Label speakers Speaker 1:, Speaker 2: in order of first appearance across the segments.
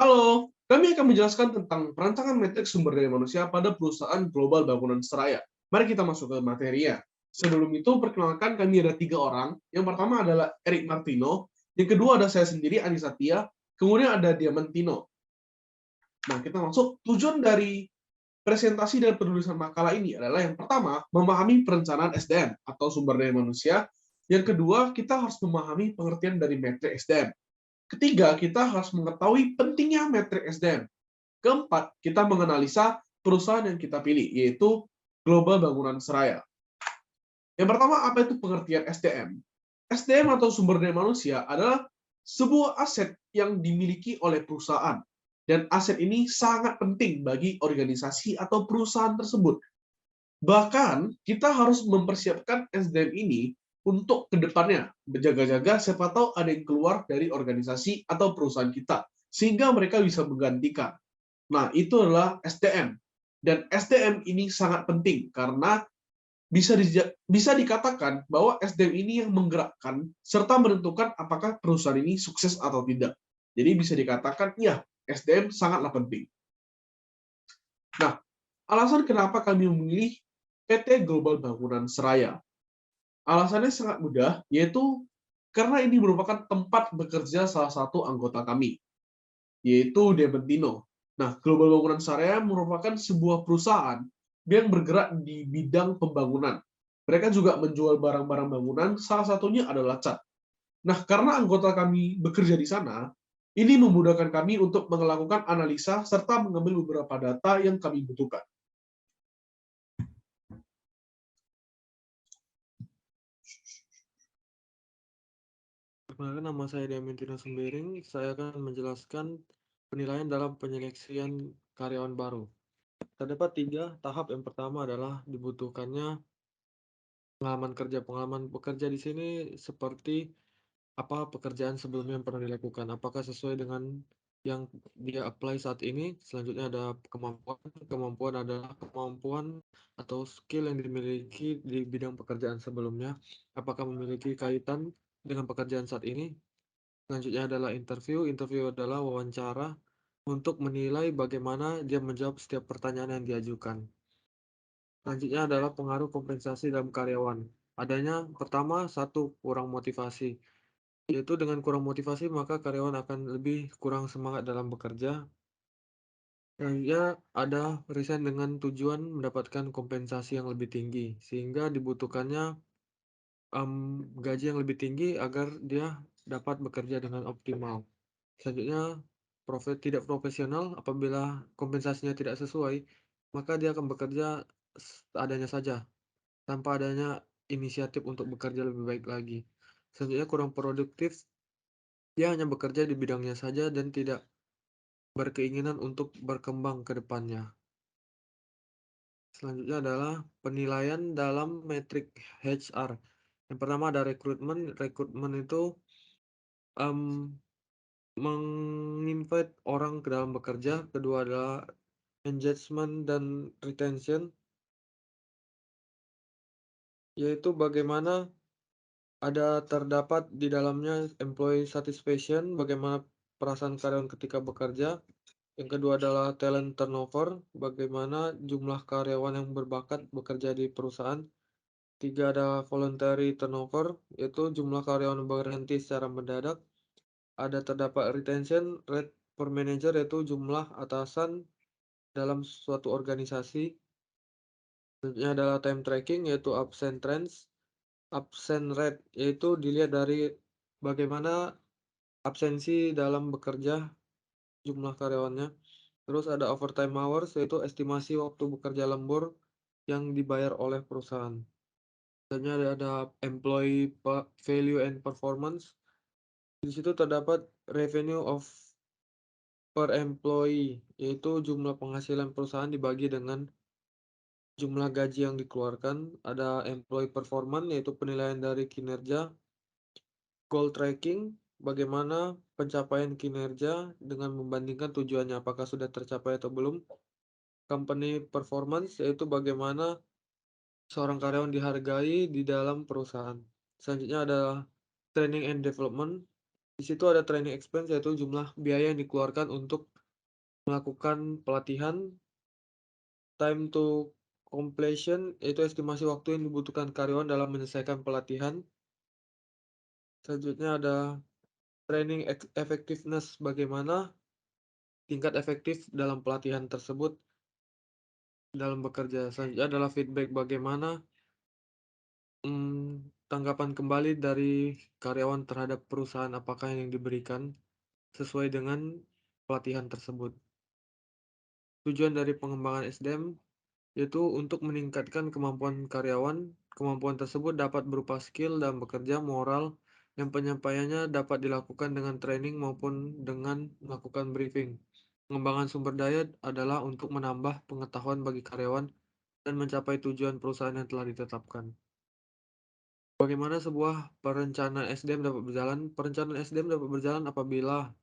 Speaker 1: Halo, kami akan menjelaskan tentang perancangan matriks sumber daya manusia pada perusahaan global bangunan seraya. Mari kita masuk ke materinya. Sebelum itu, perkenalkan kami ada 3 orang. Yang pertama adalah Eric Martino, yang kedua ada saya sendiri, Ani Satya, kemudian ada Diamantino. Nah, kita masuk. Tujuan dari presentasi dan penulisan makalah ini adalah yang pertama, memahami perencanaan SDM atau sumber daya manusia. Yang kedua, kita harus memahami pengertian dari matriks SDM. Ketiga, kita harus mengetahui pentingnya metrik SDM. Keempat, kita menganalisa perusahaan yang kita pilih, yaitu Global Bangunan Seraya. Yang pertama, apa itu pengertian SDM? SDM atau sumber daya manusia adalah sebuah aset yang dimiliki oleh perusahaan. Dan aset ini sangat penting bagi organisasi atau perusahaan tersebut. Bahkan, kita harus mempersiapkan SDM ini untuk kedepannya. Berjaga-jaga, siapa tahu ada yang keluar dari organisasi atau perusahaan kita. Sehingga mereka bisa menggantikan. Nah, itu adalah SDM. Dan SDM ini sangat penting karena bisa dikatakan bahwa SDM ini yang menggerakkan serta menentukan apakah perusahaan ini sukses atau tidak. Jadi bisa dikatakan, ya, SDM sangatlah penting. Nah, alasan kenapa kami memilih PT Global Bangunan Seraya? Alasannya sangat mudah, yaitu karena ini merupakan tempat bekerja salah satu anggota kami, yaitu Dementino. Nah, Global Bangunan Seraya merupakan sebuah perusahaan yang bergerak di bidang pembangunan. Mereka juga menjual barang-barang bangunan, salah satunya adalah cat. Nah, karena anggota kami bekerja di sana, ini memudahkan kami untuk melakukan analisa serta mengambil beberapa data yang kami butuhkan.
Speaker 2: Perkenalkan, nama saya Diamantino Sembiring. Saya akan menjelaskan penilaian dalam penyeleksian karyawan baru. Terdapat 3 tahap. Yang pertama adalah dibutuhkannya pengalaman kerja. Pengalaman bekerja di sini seperti apa pekerjaan sebelumnya yang pernah dilakukan, apakah sesuai dengan yang dia apply saat ini. Selanjutnya ada kemampuan. Kemampuan adalah kemampuan atau skill yang dimiliki di bidang pekerjaan sebelumnya, apakah memiliki kaitan dengan pekerjaan saat ini. Selanjutnya adalah interview. Interview adalah wawancara untuk menilai bagaimana dia menjawab setiap pertanyaan yang diajukan. Selanjutnya adalah pengaruh kompensasi dalam karyawan. Adanya pertama, satu, kurang motivasi. Yaitu dengan kurang motivasi maka karyawan akan lebih kurang semangat dalam bekerja. Selanjutnya ada resign dengan tujuan mendapatkan kompensasi yang lebih tinggi, sehingga dibutuhkannya gaji yang lebih tinggi agar dia dapat bekerja dengan optimal. Selanjutnya, tidak profesional. Apabila kompensasinya tidak sesuai, maka dia akan bekerja adanya saja, tanpa adanya inisiatif untuk bekerja lebih baik lagi. Selanjutnya, kurang produktif. Dia hanya bekerja di bidangnya saja dan tidak berkeinginan untuk berkembang ke depannya. Selanjutnya adalah penilaian dalam metrik HR. Yang pertama ada rekrutmen. Rekrutmen itu menginvite orang ke dalam bekerja. Kedua adalah engagement dan retention, yaitu bagaimana ada terdapat di dalamnya employee satisfaction, bagaimana perasaan karyawan ketika bekerja. Yang kedua adalah talent turnover, bagaimana jumlah karyawan yang berbakat bekerja di perusahaan. Tiga ada voluntary turnover, yaitu jumlah karyawan berhenti secara mendadak. Ada terdapat retention rate per manager, yaitu jumlah atasan dalam suatu organisasi. Selanjutnya adalah time tracking, yaitu absent trends. Absent rate, yaitu dilihat dari bagaimana absensi dalam bekerja jumlah karyawannya. Terus ada overtime hours, yaitu estimasi waktu bekerja lembur yang dibayar oleh perusahaan. Selanjutnya ada employee value and performance. Di situ terdapat revenue of per employee, yaitu jumlah penghasilan perusahaan dibagi dengan jumlah gaji yang dikeluarkan. Ada employee performance, yaitu penilaian dari kinerja. Goal tracking, bagaimana pencapaian kinerja dengan membandingkan tujuannya, apakah sudah tercapai atau belum. Company performance, yaitu bagaimana seorang karyawan dihargai di dalam perusahaan. Selanjutnya adalah training and development. Di situ ada training expense, yaitu jumlah biaya yang dikeluarkan untuk melakukan pelatihan. Time to completion, yaitu estimasi waktu yang dibutuhkan karyawan dalam menyelesaikan pelatihan. Selanjutnya ada training effectiveness, bagaimana tingkat efektif dalam pelatihan tersebut dalam bekerja. Selanjutnya adalah feedback, bagaimana tanggapan kembali dari karyawan terhadap perusahaan, apakah yang diberikan sesuai dengan pelatihan tersebut. Tujuan dari pengembangan SDM yaitu untuk meningkatkan kemampuan karyawan. Kemampuan tersebut dapat berupa skill dalam bekerja, moral, yang penyampaiannya dapat dilakukan dengan training maupun dengan melakukan briefing. Pengembangan sumber daya adalah untuk menambah pengetahuan bagi karyawan dan mencapai tujuan perusahaan yang telah ditetapkan. Bagaimana sebuah perencanaan SDM dapat berjalan? Perencanaan SDM dapat berjalan apabila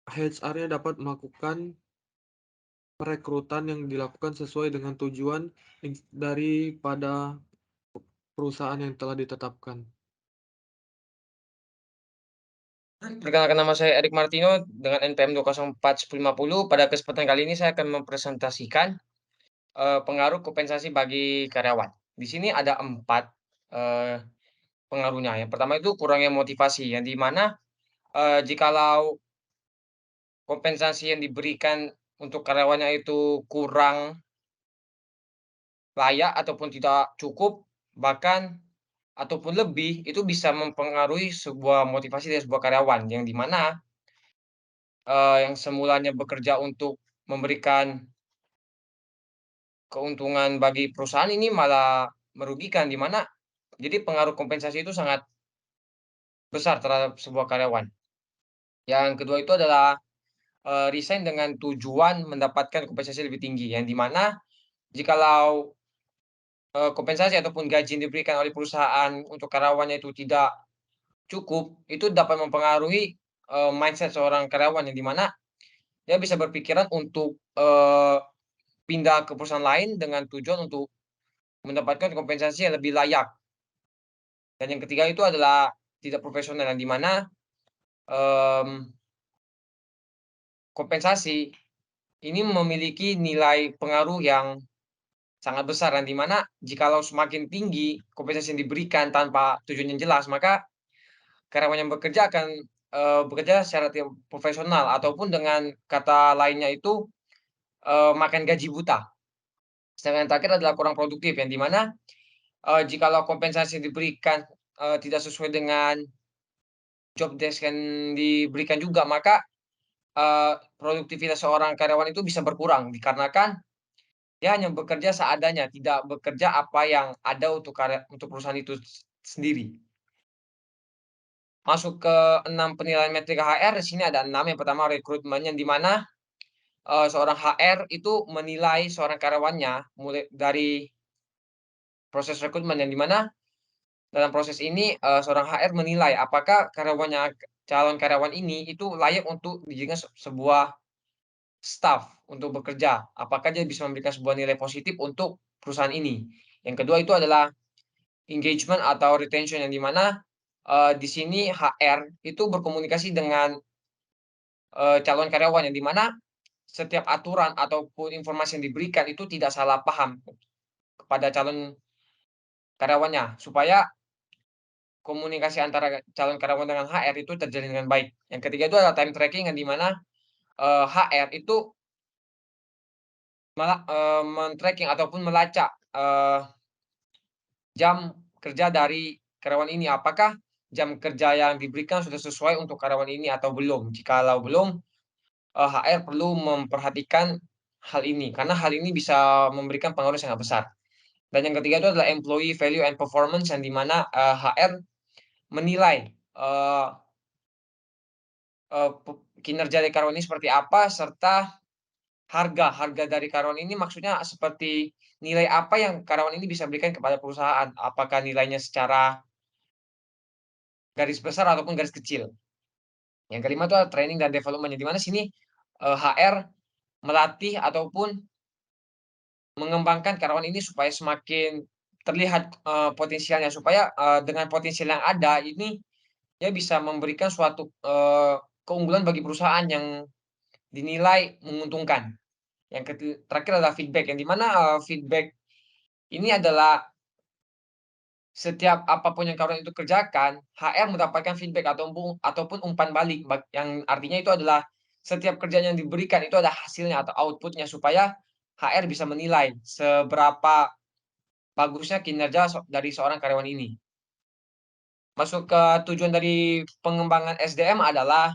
Speaker 2: HR-nya dapat melakukan perekrutan yang dilakukan sesuai dengan tujuan daripada perusahaan yang telah ditetapkan.
Speaker 3: Perkenalkan, nama saya Erik Martino dengan NPM 2041050. Pada kesempatan kali ini saya akan mempresentasikan, pengaruh kompensasi bagi karyawan. Di sini ada 4 eee, pengaruhnya. Yang pertama itu kurangnya motivasi, yang di mana, jikalau kompensasi yang diberikan untuk karyawannya itu kurang layak ataupun tidak cukup, bahkan ataupun lebih, itu bisa mempengaruhi sebuah motivasi dari sebuah karyawan, yang di mana yang semulanya bekerja untuk memberikan keuntungan bagi perusahaan ini malah merugikan, di mana jadi pengaruh kompensasi itu sangat besar terhadap sebuah karyawan. Yang kedua itu adalah, resign dengan tujuan mendapatkan kompensasi lebih tinggi, yang di mana jikalau, kompensasi ataupun gaji yang diberikan oleh perusahaan untuk karyawannya itu tidak cukup, itu dapat mempengaruhi, mindset seorang karyawan, yang di mana dia bisa berpikiran untuk, pindah ke perusahaan lain dengan tujuan untuk mendapatkan kompensasi yang lebih layak. Dan yang ketiga itu adalah tidak profesional, yang di mana, mmm, kompensasi ini memiliki nilai pengaruh yang sangat besar, yang di mana jikalau semakin tinggi kompensasi yang diberikan tanpa tujuan yang jelas, maka karyawan yang bekerja akan, bekerja secara tidak profesional, ataupun dengan kata lainnya itu, makan gaji buta. Sedangkan yang terakhir adalah kurang produktif, yang di mana jikalau kompensasi yang diberikan, tidak sesuai dengan job desk yang diberikan juga, maka, produktivitas seorang karyawan itu bisa berkurang, dikarenakan dia hanya bekerja seadanya, tidak bekerja apa yang ada untuk perusahaan itu sendiri. Masuk ke 6 penilaian metrik HR, di sini ada 6. Yang pertama rekrutmen, yang di mana, seorang HR itu menilai seorang karyawannya mulai dari proses rekrutmen, yang di mana dalam proses ini, seorang HR menilai apakah calon karyawan ini itu layak untuk dijadikan sebuah staf untuk bekerja, apakah dia bisa memberikan sebuah nilai positif untuk perusahaan ini. Yang kedua itu adalah engagement atau retention, yang di mana, di sini HR itu berkomunikasi dengan, calon karyawan, yang di mana setiap aturan ataupun informasi yang diberikan itu tidak salah paham kepada calon karyawannya, supaya komunikasi antara calon karyawan dengan HR itu terjalin dengan baik. Yang ketiga itu adalah time tracking, yang di mana, HR itu men-tracking ataupun melacak, jam kerja dari karyawan ini. Apakah jam kerja yang diberikan sudah sesuai untuk karyawan ini atau belum? Jikalau belum, HR perlu memperhatikan hal ini, karena hal ini bisa memberikan pengaruh sangat besar. Dan yang ketiga itu adalah employee value and performance, yang di mana, HR menilai, eee eee, pe kinerja dari karyawan ini seperti apa, serta harga dari karyawan ini, maksudnya seperti nilai apa yang karyawan ini bisa berikan kepada perusahaan, apakah nilainya secara garis besar ataupun garis kecil. Yang kelima itu adalah training dan development, di mana sini, HR melatih ataupun mengembangkan karyawan ini supaya semakin terlihat, potensialnya supaya, dengan potensial yang ada ini dia bisa memberikan suatu, keunggulan bagi perusahaan yang dinilai menguntungkan. Terakhir adalah feedback, yang di mana, feedback ini adalah setiap apapun yang kalian itu kerjakan, HR mendapatkan feedback ataupun umpan balik, yang artinya itu adalah setiap kerjaan yang diberikan itu ada hasilnya atau output-nya supaya HR bisa menilai seberapa bagusnya kinerja dari seorang karyawan ini. Masuk ke tujuan dari pengembangan SDM adalah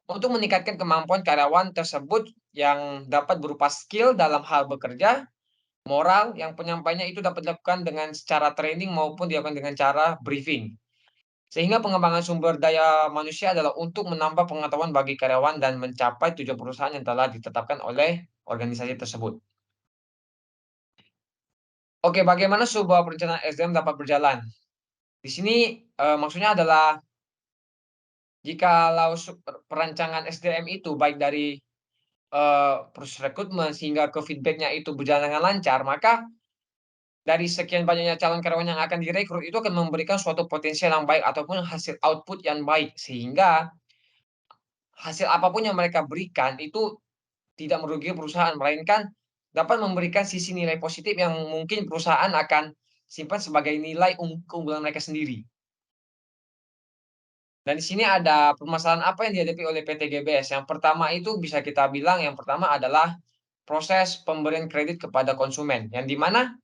Speaker 3: untuk meningkatkan kemampuan karyawan tersebut yang dapat berupa skill dalam hal bekerja, moral yang penyampaiannya itu dapat dilakukan dengan secara training maupun dilakukan dengan cara briefing. Sehingga pengembangan sumber daya manusia adalah untuk menambah pengetahuan bagi karyawan dan mencapai tujuan perusahaan yang telah ditetapkan oleh organisasi tersebut. Oke, bagaimana sebuah perencanaan SDM dapat berjalan? Di sini, maksudnya adalah jikalau perancangan SDM itu baik dari, proses rekrutmen hingga ke feedback-nya itu berjalan dengan lancar, maka dari sekian banyaknya calon karyawan yang akan direkrut itu akan memberikan suatu potensial yang baik ataupun hasil output yang baik. Sehingga hasil apapun yang mereka berikan itu tidak merugikan perusahaan, melainkan dapat memberikan sisi nilai positif yang mungkin perusahaan akan simpan sebagai nilai keunggulan mereka sendiri. Dan di sini ada permasalahan apa yang dihadapi oleh PT GBS. Yang pertama itu bisa kita bilang yang pertama adalah proses pemberian kredit kepada konsumen, yang di mana,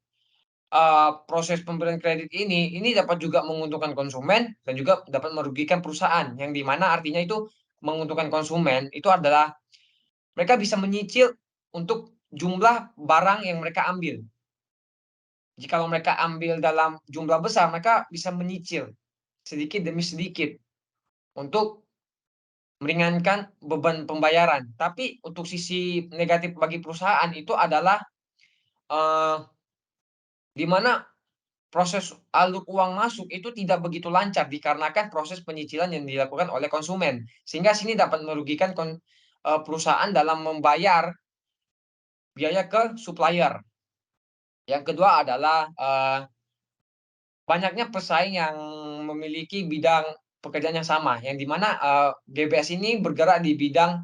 Speaker 3: proses pemberian kredit ini dapat juga menguntungkan konsumen dan juga dapat merugikan perusahaan, yang di mana artinya itu menguntungkan konsumen itu adalah mereka bisa menyicil untuk jumlah barang yang mereka ambil. Jikalau mereka ambil dalam jumlah besar, mereka bisa menyicil sedikit demi sedikit untuk meringankan beban pembayaran. Tapi untuk sisi negatif bagi perusahaan itu adalah, eee, di mana proses alur uang masuk itu tidak begitu lancar dikarenakan proses penyicilan yang dilakukan oleh konsumen. Sehingga sini dapat merugikan perusahaan dalam membayar biaya ke supplier. Yang kedua adalah, banyaknya pesaing yang memiliki bidang pekerjaan yang sama, yang di mana, GBS ini bergerak di bidang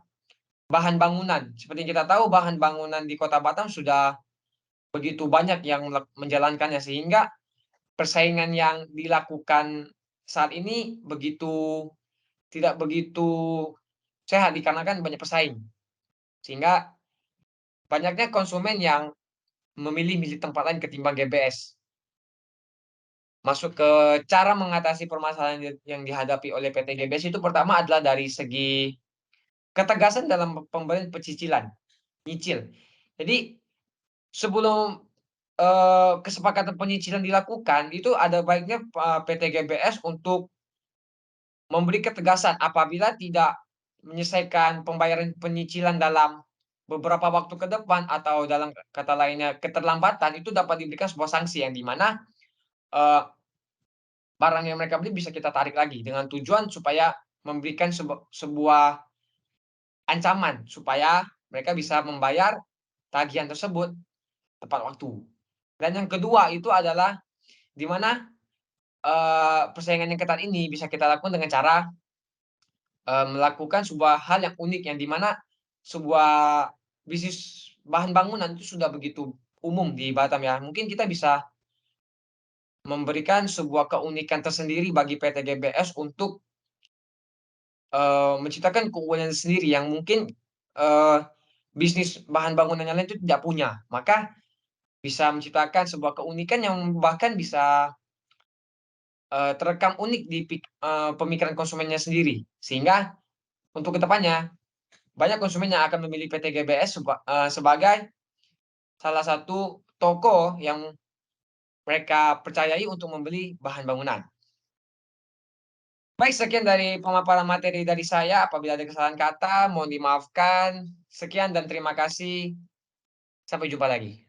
Speaker 3: bahan bangunan. Seperti yang kita tahu bahan bangunan di Kota Batam sudah begitu banyak yang menjalankannya, sehingga persaingan yang dilakukan saat ini tidak begitu sehat dikarenakan banyak pesaing. Sehingga banyaknya konsumen yang memilih tempat lain ketimbang GBS. Masuk ke cara mengatasi permasalahan yang dihadapi oleh PT GBS itu pertama adalah dari segi ketegasan dalam pemberian pecicilan, nyicil. Jadi sebelum, kesepakatan penyicilan dilakukan, itu ada baiknya PT GBS untuk memberi ketegasan apabila tidak menyelesaikan pembayaran penyicilan dalam beberapa waktu ke depan atau dalam kata lainnya keterlambatan, itu dapat diberikan sebuah sanksi yang di mana, eee barang yang mereka beli bisa kita tarik lagi dengan tujuan supaya memberikan sebuah ancaman supaya mereka bisa membayar tagihan tersebut tepat waktu. Dan yang kedua itu adalah di mana, persaingan yang ketat ini bisa kita lakukan dengan cara, melakukan sebuah hal yang unik yang di mana sebuah bisnis bahan bangunan itu sudah begitu umum di Batam ya. Mungkin kita bisa memberikan sebuah keunikan tersendiri bagi PT GBS untuk menciptakan keunggulan sendiri yang mungkin, eee, bisnis bahan bangunan yang lain itu tidak punya. Maka bisa menciptakan sebuah keunikan yang bahkan bisa, terekam unik di pemikiran konsumennya sendiri. Sehingga untuk kedepannya banyak konsumen yang akan memilih PT GBS sebagai salah satu toko yang mereka percayai untuk membeli bahan bangunan. Baik, sekian dari pemaparan materi dari saya. Apabila ada kesalahan kata, mohon dimaafkan. Sekian dan terima kasih. Sampai jumpa lagi.